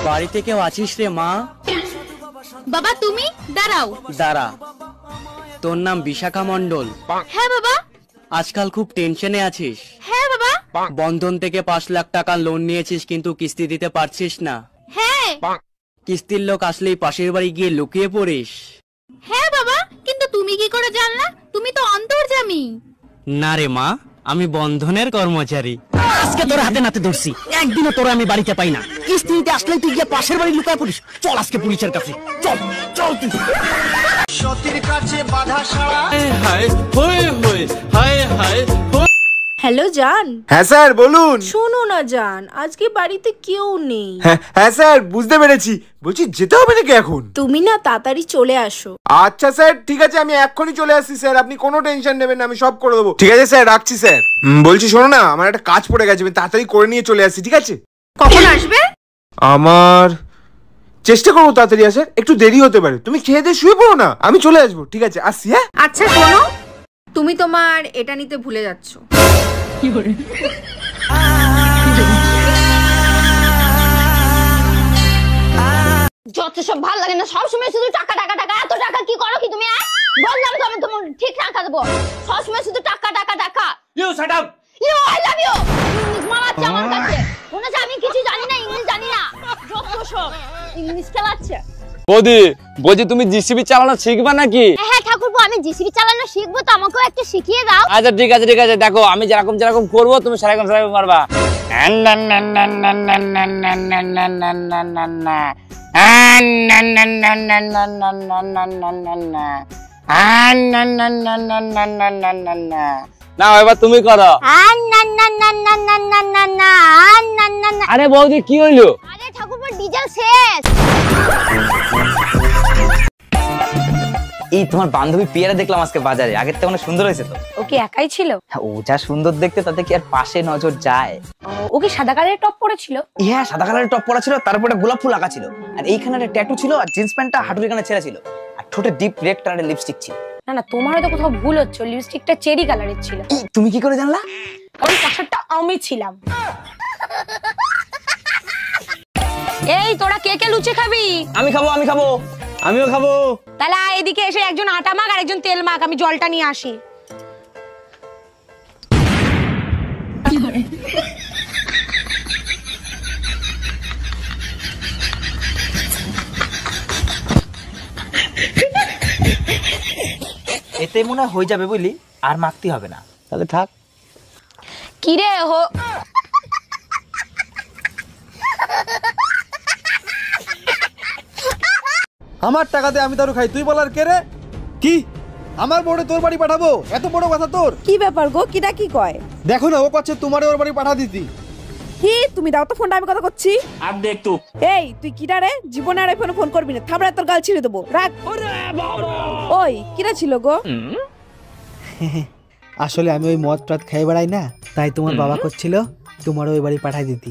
বাড়িতে কেউ আছিস রে মা? বাবা তুমি দাঁড়াও। দাঁড়া, তোর নাম বিশাখা মণ্ডল? হ্যাঁ বাবা। আজকাল খুব টেনশনে আছিস? হ্যাঁ বাবা। বন্ধন থেকে 5 লাখ টাকা লোন নিয়েছিস কিন্তু কিস্তি দিতে পারছিস না? হ্যাঁ। কিস্তির লোক আসলেই পাশের বাড়ি গিয়ে লুকিয়ে পড়িস? হ্যাঁ বাবা, কিন্তু তুমি কি করে জানলা? তুমি তো অন্তর্যামী। না রে মা, আমি বন্ধনের কর্মচারী। আজকে তোর হাতে নাতে ধরছি, একদিনও তোর আমি বাড়িতে পাই না। কিস্তি দিতে আসলেই তুই গিয়ে পাশের বাড়ি লুকায় পড়িস। চল আজকে পুলিশের কাছে, চল চল তুই। সতীর কাছে বাধা সারা। হায় হয়ে হয়ে হায় হায়। হ্যালো জান। হ্যাঁ স্যার বলুন। শোনো না জান, আজকে বাড়িতে কেউ নেই। হ্যাঁ স্যার বুঝতে পেরেছি, বলছি যেতে হবে নাকি এখন? তুমি না তাড়াতাড়ি চলে আসো। আচ্ছা স্যার ঠিক আছে, আমি এক্ষুনি চলে আসছি স্যার, আপনি কোনো টেনশন নেবেন না, আমি সব করে দেবো। ঠিক আছে স্যার, রাখছি স্যার। বলছি শোনো না, আমার একটা কাজ পড়ে গেছে, আমি তাড়াতাড়ি করে নিয়ে চলে আসছি, ঠিক আছে? কখন আসবে? আমার চেষ্টা করবো তাড়াতাড়ি আসার, একটু দেরি হতে পারে। তুমি খেয়ে দিয়ে শুয়ে পড়ো না, আমি চলে আসবো, ঠিক আছে? আসছি। হ্যাঁ আচ্ছা শোনো, তুমি তোমার এটা নিতে ভুলে যাচ্ছ। যত সব ভালো লাগে না, সবসময় শুধু টাকা টাকা টাকা। এত টাকা কি করো কি তুমি? বললাম তো আমি তোমার ঠিক টাকা দেবো, সবসময় শুধু টাকা টাকা টাকা। You shut up. You I love you. English মারাচ্ছে আমার কাছে, মনে হচ্ছে আমি কিছু জানি না, ইংলিশ জানি না। যত সব ইংলিশ খেলাচ্ছে। বৌদি বলছি তুমি জিসিবি চালানো শিখবা নাকি? হ্যাঁ ঠাকুরপো, আমি জিসিবি চালানো শিখবো, তো আমাকেও একটু শিখিয়ে দাও। আচ্ছা ঠিক আছে ঠিক আছে, দেখো আমি যেরকম যেরকম করবো তুমি সেরকম সেরকম করবা। না এবার তুমি করো। আরে বৌদি কি হইলো? আরে ঠাকুরপো ডিজেল শেষ। এই তোমার বান্ধবী পিয়ারা দেখলাম আজকে বাজারে, আগের থেকে অনেক সুন্দর হয়েছে তো। ও কি একাই ছিল? ও যা সুন্দর দেখতে, তাতে কি আর পাশে নজর যায়? ও কি সাদা কালারের টপ পরেছিল? হ্যাঁ সাদা কালারের টপ পরা ছিল, তারপরে গোলাপ ফুল আঁকা ছিল, আর এইখানে একটা ট্যাটু ছিল, আর জিন্স প্যান্টটা হাঁটুর এখানে ছেঁড়া ছিল, আর ঠোঁটে ডিপ রেড কালারের লিপস্টিক ছিল। না না, তোমার হয়তো কোথাও ভুল হচ্ছে, লিপস্টিকটা চেরি কালারের ছিল। তুমি কি করে জানলা? কারণ পাশারটা আমি ছিলাম। এই তোরা কে কে লুচি খাবি? আমি খাবো আমি খাবো। আমিও খাবো। তাহলে এদিকে এসে একজন আটা মাখ আর একজন তেল মাখ, আমি জলটা নিয়ে আসি। এতে মনে হয় হয়ে যাবে বুঝলি, আর মাখতে হবে না। তাহলে থাক। কিরে হো, আমার টাকাতে আমি তারও খাই, তুই বলার কে রে? কি আমার বউরে তোর বাড়ি পাঠাবো? এত বড় কথা তোর? কি ব্যাপার গো, কিটা কি কয়? দেখো না ও করছে তোমারে ওর বাড়ি পাঠা দিতি। কি তুমি দাও তো ফোনটা, আমি কথা করছি। আর দেখ তো। এই তুই কিটা রে? জীবনে আর ফোনে ফোন করবি না, থামড়া তোর গাল ছিঁড়ে দেবো, রাখ। ওই কিরা ছিল গো? আসলে আমি ওই মদ টদ খাই বেড়াই না, তাই তোমার বাবা করছিল তোমার ওই বাড়ি পাঠাই দিতি।